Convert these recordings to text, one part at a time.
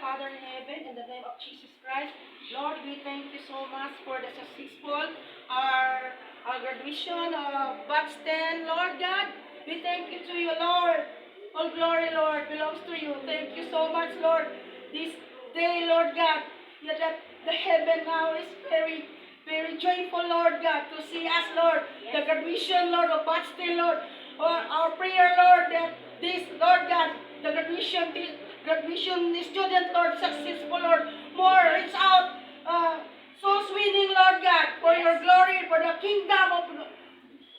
Father in heaven, in the name of Jesus Christ, Lord, we thank you so much for the successful our graduation of batch 10, Lord God. We thank you to you, Lord. All glory, Lord, belongs to you. Thank you so much, Lord. This day, Lord God, that the heaven now is very, very joyful, Lord God, to see us, Lord. The graduation, Lord, of batch 10, Lord. Our prayer, Lord, that this, Lord God, the graduation student, Lord, successful, Lord, more reach out, souls winning, Lord God, for your glory, for the kingdom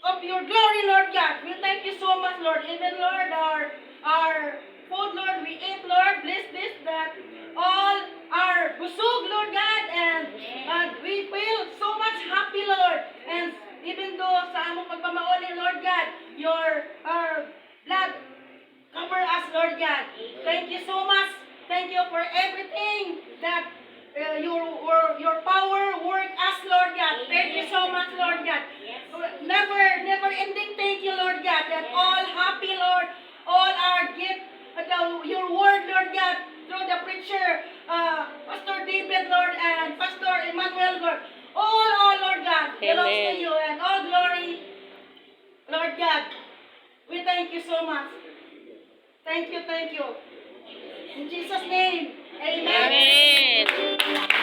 of your glory, Lord God. We thank you so much, Lord. Even, Lord, our food, Lord, we eat, Lord, bless this, that all our busog, Lord God, and we feel so much happy, Lord. And even though sa among pagpamauli, Lord God, your blood cover us, Lord God. Thank you so much. Thank you for everything that your power work us, Lord God. Thank you so much, Lord God. Never ending thank you, Lord God, that all happy, Lord, all our gift, your word, Lord God, through the preacher, Pastor David, Lord, and Pastor Emmanuel, Lord. All, Lord God, belongs to you, and all glory, Lord God. We thank you so much. Thank you, thank you. In Jesus' name, amen. Amen.